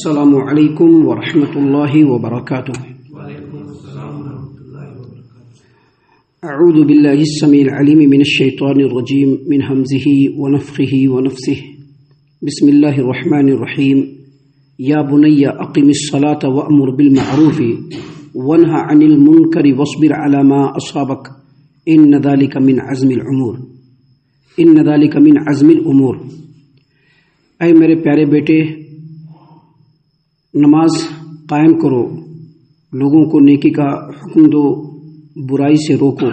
السلام علیکم ورحمۃ اللہ وبرکاتہ۔ اعوذ باللہ السمیع العلیم من الشیطان الرجیم من ہمزہ ونفخہ ونفثہ۔ بسم اللہ الرحمن الرحیم۔ یا بنی اقم الصلاة وأمر بالمعروف وانہ عن المنکر واصبر علی ما اصابک ان ذلک من عزم الامور۔ اے میرے پیارے بیٹے، نماز قائم کرو، لوگوں کو نیکی کا حکم دو، برائی سے روکو،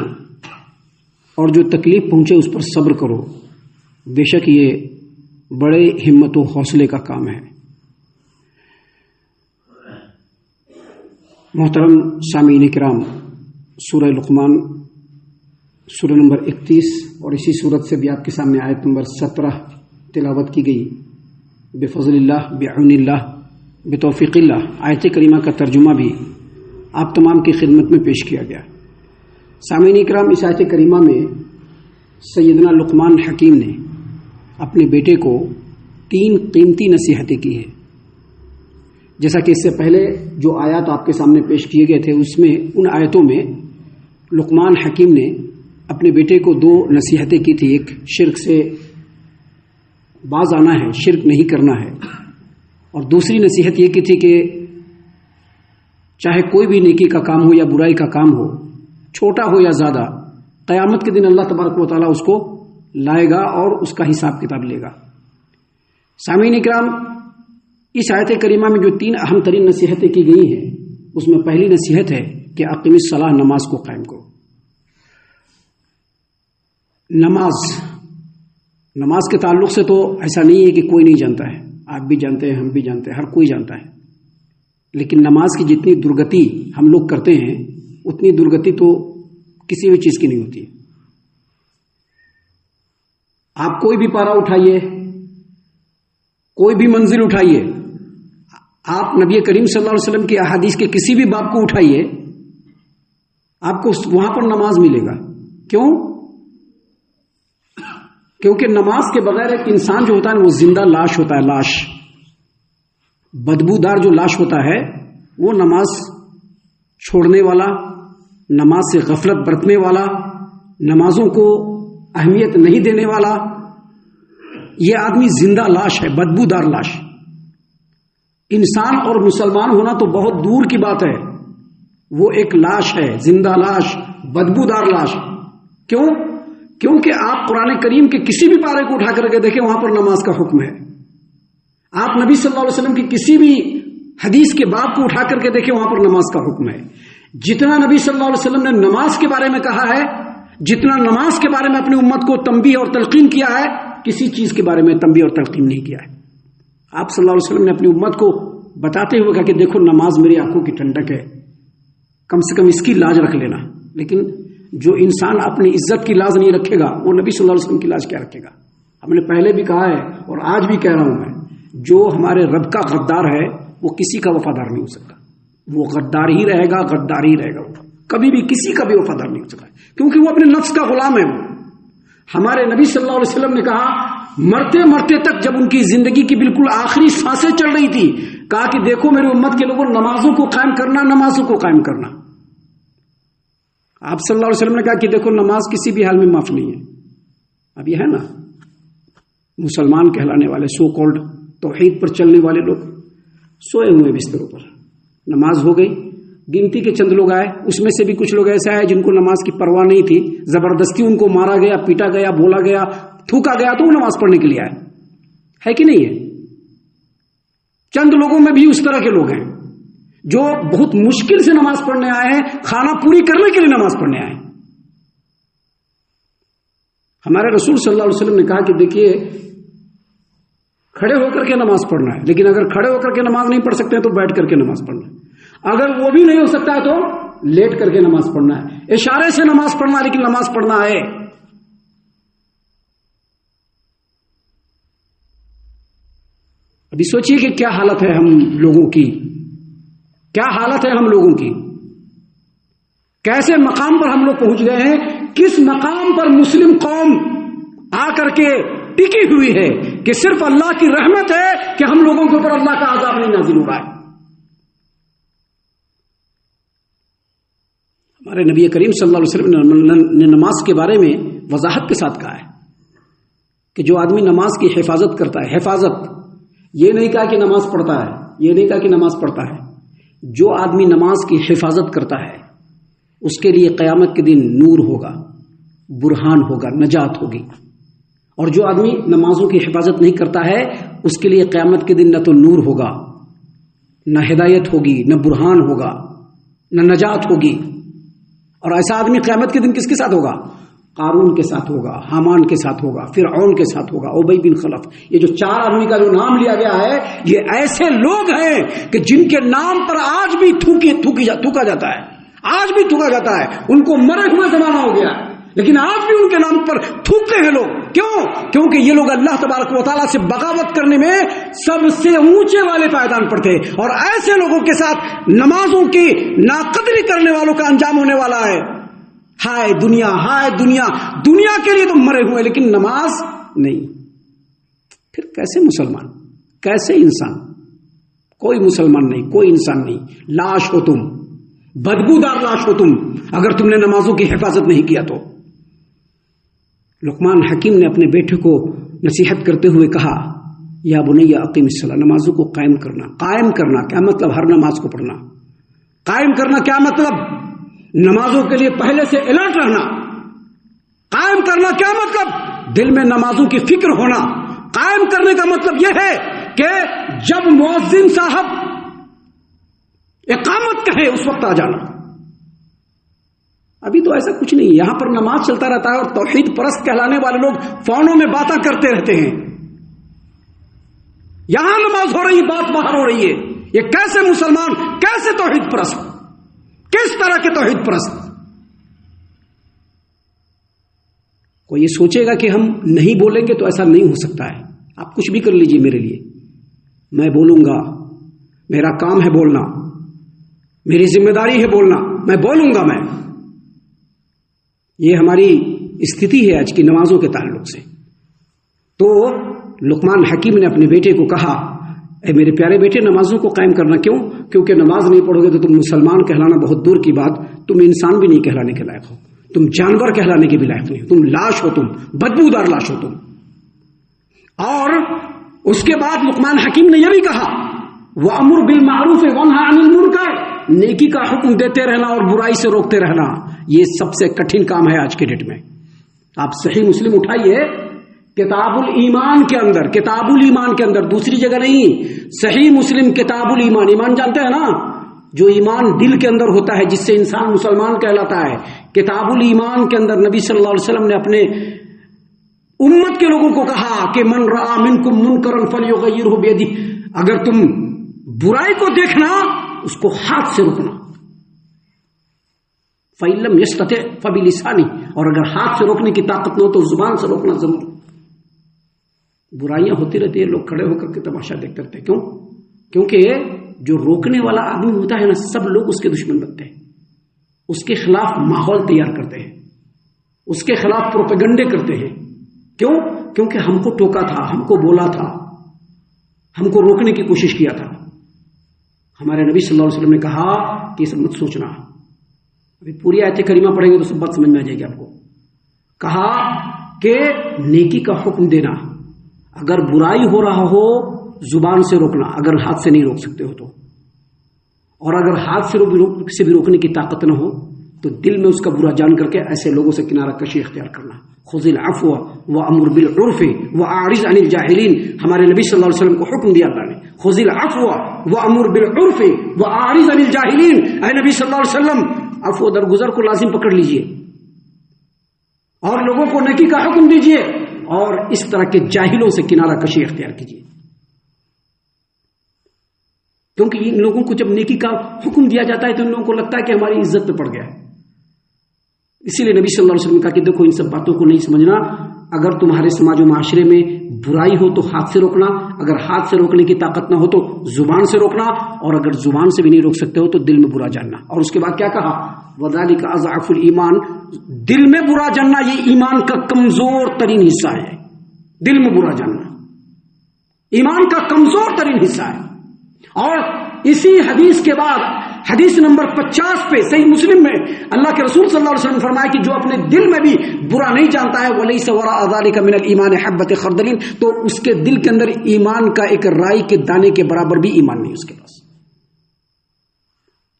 اور جو تکلیف پہنچے اس پر صبر کرو، بے شک یہ بڑے ہمت و حوصلے کا کام ہے۔ محترم سامعین کرام، سورہ لقمان سورہ نمبر 31 اور اسی صورت سے بھی آپ کے سامنے آیت نمبر 17 تلاوت کی گئی۔ بفضل اللہ، بعون اللہ، بتوفیق اللہ۔ آیت کریمہ کا ترجمہ بھی آپ تمام کی خدمت میں پیش کیا گیا۔ سامعین کرام، اس آیت کریمہ میں سیدنا لقمان حکیم نے اپنے بیٹے کو 3 قیمتی نصیحتیں کی ہیں۔ جیسا کہ اس سے پہلے جو آیات آپ کے سامنے پیش کیے گئے تھے، اس میں ان آیتوں میں لقمان حکیم نے اپنے بیٹے کو 2 نصیحتیں کی تھی۔ ایک شرک سے باز آنا ہے، شرک نہیں کرنا ہے، اور دوسری نصیحت یہ کی تھی کہ چاہے کوئی بھی نیکی کا کام ہو یا برائی کا کام ہو، چھوٹا ہو یا زیادہ، قیامت کے دن اللہ تبارک و تعالیٰ اس کو لائے گا اور اس کا حساب کتاب لے گا۔ سامعین کرام، اس آیت کریمہ میں جو 3 اہم ترین نصیحتیں کی گئی ہیں، اس میں پہلی نصیحت ہے کہ اقیم الصلاۃ، نماز کو قائم کرو۔ نماز کے تعلق سے تو ایسا نہیں ہے کہ کوئی نہیں جانتا ہے، آپ بھی جانتے ہیں، ہم بھی جانتے ہیں، ہر کوئی جانتا ہے، لیکن نماز کی جتنی درگتی ہم لوگ کرتے ہیں اتنی درگتی تو کسی بھی چیز کی نہیں ہوتی۔ آپ کوئی بھی پارا اٹھائیے، کوئی بھی منزل اٹھائیے، آپ نبی کریم صلی اللہ علیہ وسلم کی احادیث کے کسی بھی باب کو اٹھائیے، آپ کو وہاں پر نماز ملے گا۔ کیوں؟ کیونکہ نماز کے بغیر ایک انسان جو ہوتا ہے وہ زندہ لاش ہوتا ہے، لاش، بدبودار جو لاش ہوتا ہے، وہ نماز چھوڑنے والا، نماز سے غفلت برتنے والا، نمازوں کو اہمیت نہیں دینے والا، یہ آدمی زندہ لاش ہے، بدبودار لاش۔ انسان اور مسلمان ہونا تو بہت دور کی بات ہے، وہ ایک لاش ہے، زندہ لاش، بدبودار لاش۔ کیوں؟ کیونکہ آپ قرآن کریم کے کسی بھی پارے کو اٹھا کر کے دیکھیں، وہاں پر نماز کا حکم ہے۔ آپ نبی صلی اللہ علیہ وسلم کی کسی بھی حدیث کے باب کو اٹھا کر کے دیکھیں، وہاں پر نماز کا حکم ہے۔ جتنا نبی صلی اللہ علیہ وسلم نے نماز کے بارے میں کہا ہے، جتنا نماز کے بارے میں اپنی امت کو تنبیہ اور تلقین کیا ہے، کسی چیز کے بارے میں تنبیہ اور تلقین نہیں کیا ہے۔ آپ صلی اللہ علیہ وسلم نے اپنی امت کو بتاتے ہوئے کہا کہ دیکھو، نماز میری آنکھوں کی ٹھنڈک ہے، کم سے کم اس کی لاج رکھ لینا۔ لیکن جو انسان اپنی عزت کی لاج نہیں رکھے گا، وہ نبی صلی اللہ علیہ وسلم کی لاج کیا رکھے گا؟ ہم نے پہلے بھی کہا ہے اور آج بھی کہہ رہا ہوں میں، جو ہمارے رب کا غدار ہے وہ کسی کا وفادار نہیں ہو سکتا۔ وہ غدار ہی رہے گا، غدار ہی رہے گا، وہ کبھی بھی کسی کا بھی وفادار نہیں ہو سکتا، کیونکہ وہ اپنے نفس کا غلام ہے۔ وہ ہمارے نبی صلی اللہ علیہ وسلم نے کہا، مرتے مرتے تک جب ان کی زندگی کی بالکل آخری سانسیں چل رہی تھی، کہا کہ دیکھو میری امت کے لوگوں، نمازوں کو قائم کرنا، نمازوں کو قائم کرنا۔ آپ صلی اللہ علیہ وسلم نے کہا کہ دیکھو، نماز کسی بھی حال میں معاف نہیں ہے۔ اب یہ ہے نا، مسلمان کہلانے والے، سو کالڈ توحید پر چلنے والے لوگ سوئے ہوئے بستروں پر، نماز ہو گئی، گنتی کے چند لوگ آئے، اس میں سے بھی کچھ لوگ ایسے آئے جن کو نماز کی پرواہ نہیں تھی، زبردستی ان کو مارا گیا، پیٹا گیا، بولا گیا، تھوکا گیا، تو وہ نماز پڑھنے کے لیے آئے، ہے کہ نہیں ہے؟ چند لوگوں میں بھی اس طرح کے لوگ ہیں جو بہت مشکل سے نماز پڑھنے آئے ہیں، کھانا پوری کرنے کے لیے نماز پڑھنے آئے ہیں۔ ہمارے رسول صلی اللہ علیہ وسلم نے کہا کہ دیکھیے، کھڑے ہو کر کے نماز پڑھنا ہے، لیکن اگر کھڑے ہو کر کے نماز نہیں پڑھ سکتے ہیں تو بیٹھ کر کے نماز پڑھنا ہے، اگر وہ بھی نہیں ہو سکتا ہے تو لیٹ کر کے نماز پڑھنا ہے، اشارے سے نماز پڑھنا ہے، لیکن نماز پڑھنا ہے۔ ابھی سوچئے کہ کیا حالت ہے ہم لوگوں کی، کیا حالت ہے ہم لوگوں کی، کیسے مقام پر ہم لوگ پہنچ گئے ہیں، کس مقام پر مسلم قوم آ کر کے ٹکی ہوئی ہے کہ صرف اللہ کی رحمت ہے کہ ہم لوگوں کے اوپر اللہ کا عذاب نہیں نازل ہوا۔ رہا ہے. ہمارے نبی کریم صلی اللہ علیہ وسلم نے نماز کے بارے میں وضاحت کے ساتھ کہا ہے کہ جو آدمی نماز کی حفاظت کرتا ہے، حفاظت یہ نہیں کہا کہ نماز پڑھتا ہے، یہ نہیں کہا کہ نماز پڑھتا ہے، جو آدمی نماز کی حفاظت کرتا ہے اس کے لیے قیامت کے دن نور ہوگا، برہان ہوگا، نجات ہوگی. اور جو آدمی نمازوں کی حفاظت نہیں کرتا ہے اس کے لیے قیامت کے دن نہ تو نور ہوگا، نہ ہدایت ہوگی، نہ برہان ہوگا، نہ نجات ہوگی. اور ایسا آدمی قیامت کے دن کس کے ساتھ ہوگا؟ قارون کے ساتھ ہوگا، حامان کے ساتھ ہوگا، فرعون کے ساتھ ہوگا، ابی بن خلف. یہ جو 4 آدمی کا جو نام لیا گیا ہے یہ ایسے لوگ ہیں کہ جن کے نام پر آج بھی تھوکا جاتا ہے، آج بھی تھوکا جاتا ہے. ان کو مرے ہوئے زمانہ ہو گیا لیکن آج بھی ان کے نام پر تھوکتے ہیں لوگ. کیوں؟ کیونکہ یہ لوگ اللہ تبارک و تعالیٰ سے بغاوت کرنے میں سب سے اونچے والے پائیدان پر تھے. اور ایسے لوگوں کے ساتھ نمازوں کی ناقدری کرنے والوں کا انجام ہونے والا ہے. ہائے دنیا، ہائے دنیا، دنیا کے لیے تو مرے ہوئے لیکن نماز نہیں. پھر کیسے مسلمان، کیسے انسان؟ کوئی مسلمان نہیں، کوئی انسان نہیں. لاش ہو تم، بدبودار لاش ہو تم اگر تم نے نمازوں کی حفاظت نہیں کیا تو. لقمان حکیم نے اپنے بیٹے کو نصیحت کرتے ہوئے کہا یا بنی اقیم الصلاۃ، نمازوں کو قائم کرنا. قائم کرنا کیا مطلب؟ ہر نماز کو پڑھنا. قائم کرنا کیا مطلب؟ نمازوں کے لیے پہلے سے الرٹ رہنا. قائم کرنا کیا مطلب؟ دل میں نمازوں کی فکر ہونا. قائم کرنے کا مطلب یہ ہے کہ جب مؤذن صاحب اقامت کہے اس وقت آ جانا. ابھی تو ایسا کچھ نہیں، یہاں پر نماز چلتا رہتا ہے اور توحید پرست کہلانے والے لوگ فونوں میں باتیں کرتے رہتے ہیں. یہاں نماز ہو رہی، بات باہر ہو رہی ہے. یہ کیسے مسلمان، کیسے توحید پرست، کس طرح کے توحید پرست؟ کوئی یہ سوچے گا کہ ہم نہیں بولیں گے تو ایسا نہیں ہو سکتا ہے. آپ کچھ بھی کر لیجئے میرے لیے، میں بولوں گا. میرا کام ہے بولنا، میری ذمہ داری ہے بولنا، میں بولوں گا. میں یہ ہماری استھتی ہے آج کی نمازوں کے تعلق سے. تو لقمان حکیم نے اپنے بیٹے کو کہا اے میرے پیارے بیٹے نمازوں کو قائم کرنا. کیوں؟ کیونکہ نماز نہیں پڑھو گے تو تم مسلمان کہلانا بہت دور کی بات، تم انسان بھی نہیں کہلانے کے لائق ہو، تم جانور کہلانے کے بھی لائق نہیں ہو، تم لاش ہو، تم بدبودار لاش ہو تم. اور اس کے بعد لقمان حکیم نے یہ بھی کہا وَأَمُرْ بِالْمَعْرُوفِ وَانْهَ عَنِ الْمُنْكَرِ، نیکی کا حکم دیتے رہنا اور برائی سے روکتے رہنا. یہ سب سے کٹھن کام ہے آج کے ڈیٹ میں. آپ صحیح مسلم اٹھائیے، کتاب الایمان کے اندر، کتاب الایمان کے اندر، دوسری جگہ نہیں. صحیح مسلم کتاب الایمان. ایمان جانتے ہیں نا، جو ایمان دل کے اندر ہوتا ہے جس سے انسان مسلمان کہلاتا ہے. کتاب الایمان کے اندر نبی صلی اللہ علیہ وسلم نے اپنے امت کے لوگوں کو کہا کہ من رأى منکم منکرا فلیغیرہ بیدہ، اگر تم برائی کو دیکھنا اس کو ہاتھ سے روکنا. فإن لم يستطع فبلسانه، اور اگر ہاتھ سے روکنے کی طاقت نہ ہو تو زبان سے روکنا ضرور. برائیاں ہوتی رہتی ہے، لوگ کھڑے ہو کر کے تماشا دیکھتے رہتے ہیں. کیوں؟ کیونکہ جو روکنے والا آدمی ہوتا ہے نا، سب لوگ اس کے دشمن بنتے ہیں، اس کے خلاف ماحول تیار کرتے ہیں، اس کے خلاف پروپیگنڈے کرتے ہیں. کیوں؟ کیونکہ ہم کو ٹوکا تھا، ہم کو بولا تھا، ہم کو روکنے کی کوشش کیا تھا. ہمارے نبی صلی اللہ علیہ وسلم نے کہا کہ یہ سب مت سوچنا. ابھی پوری آیت کریمہ پڑھیں گے تو سب بات سمجھ میں آ جائے گی آپ کو. کہا کہ نیکی کا حکم دینا، اگر برائی ہو رہا ہو زبان سے روکنا، اگر ہاتھ سے نہیں روک سکتے ہو تو. اور اگر ہاتھ سے بھی روکنے کی طاقت نہ ہو تو دل میں اس کا برا جان کر کے ایسے لوگوں سے کنارہ کشی اختیار کرنا. خذ العفو وامر بالعرف واعرض عن الجاہلین. ہمارے نبی صلی اللہ علیہ وسلم کو حکم دیا اللہ نے، خذ العفو وامر بالعرف واعرض عن الجاہلین. اے نبی صلی اللہ علیہ وسلم عفو درگزر کو لازم پکڑ لیجئے اور لوگوں کو نیکی کا حکم دیجئے اور اس طرح کے جاہلوں سے کنارہ کشی اختیار کیجئے. کیونکہ ان لوگوں کو جب نیکی کا حکم دیا جاتا ہے تو ان لوگوں کو لگتا ہے کہ ہماری عزت پہ پڑ گیا ہے. اسی لیے نبی صلی اللہ علیہ وسلم نے کہا کہ دیکھو ان سب باتوں کو نہیں سمجھنا. اگر تمہارے سماج و معاشرے میں برائی ہو تو ہاتھ سے روکنا، اگر ہاتھ سے روکنے کی طاقت نہ ہو تو زبان سے روکنا، اور اگر زبان سے بھی نہیں روک سکتے ہو تو دل میں برا جاننا. اور اس کے بعد کیا کہا؟ وذالک اضعف الایمان. دل میں برا جاننا یہ ایمان کا کمزور ترین حصہ ہے. دل میں برا جاننا ایمان کا کمزور ترین حصہ ہے. اور اسی حدیث کے بعد حدیث نمبر 50 پہ صحیح مسلم میں اللہ کے رسول صلی اللہ علیہ وسلم فرمایا کہ جو اپنے دل میں بھی برا نہیں جانتا ہے وَلَيْسَ وَرَاءَ ذَلِكَ مِنَ الْإِيمَانِ حَبَّةُ خَرْدَلٍ، تو اس کے دل کے اندر ایمان کا ایک رائی کے دانے کے برابر بھی ایمان نہیں اس کے پاس۔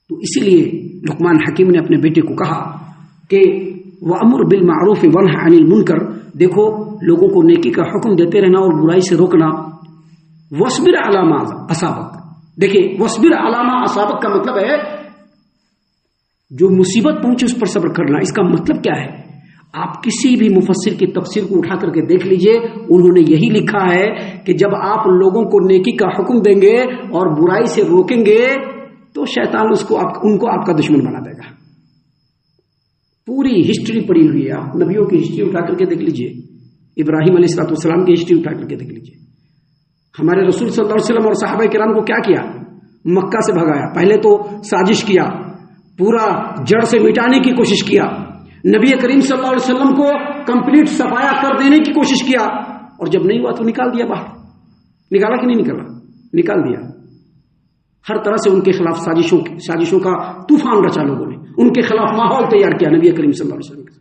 تو اسی لیے لقمان حکیم نے اپنے بیٹے کو کہا کہ وَأَمُرْ بِالْمَعْرُوفِ وَانْهَ عَنِ الْمُنْكَرِ، دیکھو لوگوں کو نیکی کا حکم دیتے رہنا اور برائی سے روکنا۔ وَاصْبِرْ عَلَىٰ مَا أَصَابَكَ، دیکھیے وَاصْبِرْ عَلَىٰ مَا أَصَابَكَ کا مطلب ہے جو مصیبت پہنچے اس پر صبر کرنا۔ اس کا مطلب کیا ہے؟ آپ کسی بھی مفسر کی تفسیر کو اٹھا کر کے دیکھ لیجئے، انہوں نے یہی لکھا ہے کہ جب آپ لوگوں کو نیکی کا حکم دیں گے اور برائی سے روکیں گے تو شیطان ان کو آپ کا دشمن بنا دے گا۔ پوری ہسٹری پڑی ہوئی ہے، آپ نبیوں کی ہسٹری اٹھا کر کے دیکھ لیجئے، ابراہیم علیہ السلام کی ہسٹری اٹھا کر کے دیکھ لیجئے، ہمارے رسول صلی اللہ علیہ وسلم اور صحابہ کرام کو کیا کیا؟ مکہ سے بھگایا، پہلے تو سازش کیا، پورا جڑ سے مٹانے کی کوشش کیا، نبی کریم صلی اللہ علیہ وسلم کو کمپلیٹ صفایا کر دینے کی کوشش کیا، اور جب نہیں ہوا تو نکال دیا باہر۔ نکالا کہ نہیں نکالا؟ نکال دیا۔ ہر طرح سے ان کے خلاف سازشوں کا طوفان رچا لوگوں نے، ان کے خلاف ماحول تیار کیا نبی کریم صلی اللہ علیہ وسلم۔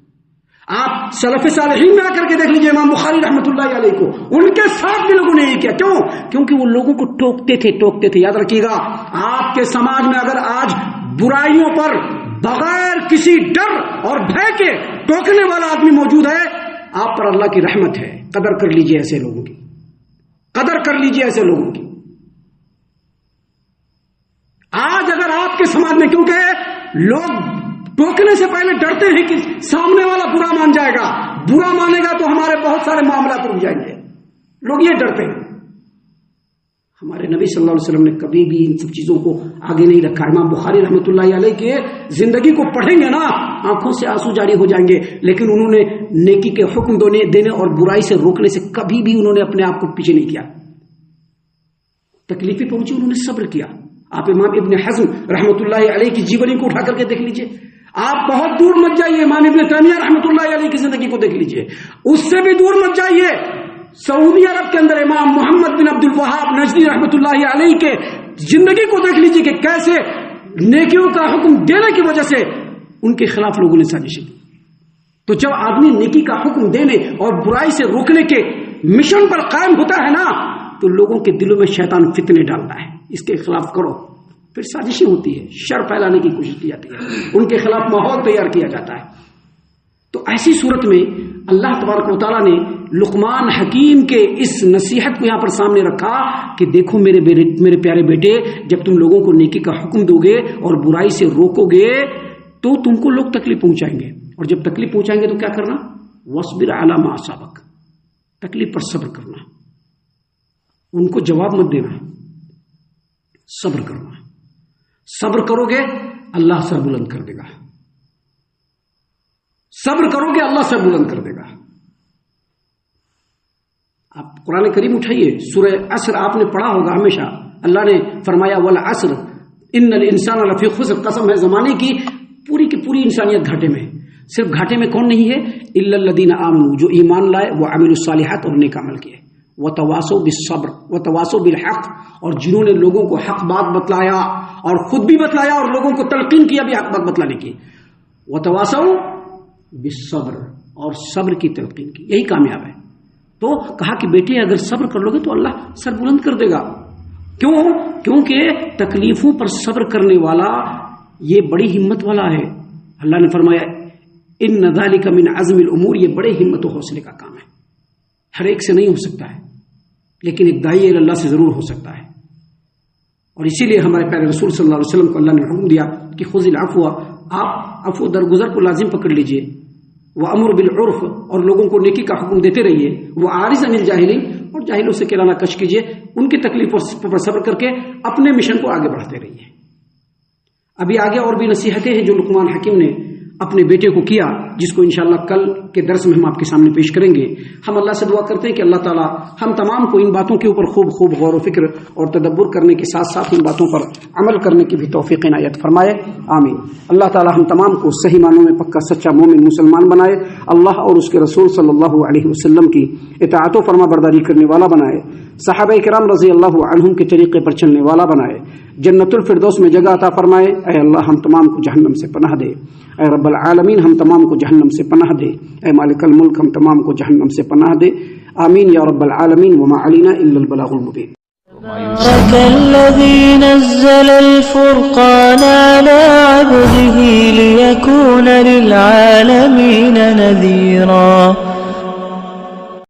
آپ سلف صالحین میں آ کر کے دیکھ لیجئے، امام بخاری رحمۃ اللہ علیہ کو ان کے ساتھ بھی لوگوں نے یہ کیا۔ کیوں؟ کیونکہ وہ لوگوں کو ٹوکتے تھے۔ یاد رکھیے گا، آپ کے سماج میں اگر آج برائیوں پر بغیر کسی ڈر اور بھے کے ٹوکنے والا آدمی موجود ہے، آپ پر اللہ کی رحمت ہے۔ قدر کر لیجئے ایسے لوگوں کی، قدر کر لیجئے ایسے لوگوں کی۔ آج اگر آپ کے سماج میں، کیونکہ لوگ ٹوکنے سے پہلے ڈرتے ہیں کہ سامنے والا برا مان جائے گا، برا مانے گا تو ہمارے بہت سارے معاملات رک جائیں گے، لوگ یہ ڈرتے ہیں۔ ہمارے نبی صلی اللہ علیہ وسلم نے کبھی بھی ان سب چیزوں کو آگے نہیں رکھا۔ امام بخاری رحمۃ اللہ علیہ کے زندگی کو پڑھیں گے نا، آنکھوں سے آنسو جاری ہو جائیں گے، لیکن انہوں نے نیکی کے حکم دینے اور برائی سے روکنے سے کبھی بھی انہوں نے اپنے آپ کو پیچھے نہیں کیا۔ تکلیفیں پہنچی، انہوں نے صبر کیا۔ آپ امام ابن حزم رحمۃ اللہ علیہ کی جیونی کو اٹھا کر کے دیکھ لیجئے، آپ بہت دور مت جائیے، امام ابن تیمیہ رحمۃ اللہ علیہ کی زندگی کو دیکھ لیجئے، اس سے بھی دور مت جائیے، سعودی عرب کے اندر امام محمد بن عبد الوہاب نجدی رحمۃ اللہ علیہ کے زندگی کو دیکھ لیجئے کہ کیسے نیکیوں کا حکم دینے کی وجہ سے ان کے خلاف لوگوں نے سازشیں کی۔ تو جب آدمی نیکی کا حکم دینے اور برائی سے روکنے کے مشن پر قائم ہوتا ہے نا، تو لوگوں کے دلوں میں شیطان فتنے ڈالتا ہے، اس کے خلاف کرو، پھر سازشیں ہوتی ہے، شر پھیلانے کی کوشش کی جاتی ہے، ان کے خلاف ماحول تیار کیا جاتا ہے۔ تو ایسی صورت میں اللہ تبارک و تعالیٰ نے لقمان حکیم کے اس نصیحت کو یہاں پر سامنے رکھا کہ دیکھو میرے پیارے بیٹے، جب تم لوگوں کو نیکی کا حکم دو گے اور برائی سے روکو گے تو تم کو لوگ تکلیف پہنچائیں گے، اور جب تکلیف پہنچائیں گے تو کیا کرنا؟ وَاصْبِرْ عَلَىٰ مَا أَصَابَكَ، تکلیف پر صبر کرنا، ان کو جواب مت دینا، صبر کرنا۔ صبر کرو گے اللہ سر بلند کر دے گا، صبر کرو گے اللہ سر بلند کر دے گا۔ آپ قرآن کریم اٹھائیے، سورہ عصر آپ نے پڑھا ہوگا ہمیشہ، اللہ نے فرمایا وَالْعَصْرِ إِنَّ الْإِنسَانَ لَفِي خُسْرٍ، قسم ہے زمانے کی پوری انسانیت گھاٹے میں۔ صرف گھاٹے میں کون نہیں ہے؟ إِلَّا الَّذِينَ آمَنُوا، جو ایمان لائے، وَعَمِلُوا الصَّالِحَاتِ، اور نیک عمل کیے، وَتَوَاصَوْا بِالصَّبْرِ وَتَوَاصَوْا بِالْحَقِّ، اور جنہوں نے لوگوں کو حق بات بتلایا اور خود بھی بتلایا اور لوگوں کو تلقین کیا بھی حق بات بتلانے کی، وَتَوَاصَوْا بِالصَّبْرِ، اور صبر کی تلقین کی، یہی کامیاب ہے۔ تو کہا کہ بیٹے اگر صبر کر لو گے تو اللہ سر بلند کر دے گا۔ کیوں؟ کیونکہ تکلیفوں پر صبر کرنے والا یہ بڑی ہمت والا ہے۔ اللہ نے فرمایا ان ذالک من عزم الامور، یہ بڑے ہمت و حوصلے کا کام ہے، ہر ایک سے نہیں ہو سکتا ہے، لیکن ایک داعی اللہ سے ضرور ہو سکتا ہے۔ اور اسی لیے ہمارے پیارے رسول صلی اللہ علیہ وسلم کو اللہ نے حکم دیا کہ خذ العفو، آپ عفو درگزر کو لازم پکڑ لیجئے، وَأَمُرْ بِالْعُرْفِ، اور لوگوں کو نیکی کا حکم دیتے رہیے، وَأَعْرِضْ عَنِ الْجَاهِلِينَ، اور جاہلوں سے کرانہ کش کیجئے، ان کی تکلیفوں پر صبر کر کے اپنے مشن کو آگے بڑھاتے رہیے۔ ابھی آگے اور بھی نصیحتیں ہیں جو لقمان حکیم نے اپنے بیٹے کو کیا، جس کو انشاءاللہ کل کے درس میں ہم آپ کے سامنے پیش کریں گے۔ ہم اللہ سے دعا کرتے ہیں کہ اللہ تعالی ہم تمام کو ان باتوں کے اوپر خوب خوب غور و فکر اور تدبر کرنے کے ساتھ ساتھ ان باتوں پر عمل کرنے کی بھی توفیق عنایت فرمائے، آمین۔ اللہ تعالی ہم تمام کو صحیح معنوں میں پکا سچا مومن مسلمان بنائے، اللہ اور اس کے رسول صلی اللہ علیہ وسلم کی اطاعت و فرما برداری کرنے والا بنائے، صحابہ کرام رضی اللہ عنہم کے طریقے پر چلنے والا بنائے، جنت الفردوس میں جگہ عطا فرمائے۔ اے اللہ ہم تمام کو جہنم سے پناہ دے، اے رب العالمین ہم تمام کو جہنم سے پناہ دے، اے مالک الملک ہم تمام کو جہنم سے پناہ دے، آمین یا رب العالمین۔ وما علینا الا البلاغ المبین۔ تبارك الذي نزل الفرقان على عبده ليكون للعالمين نذيرا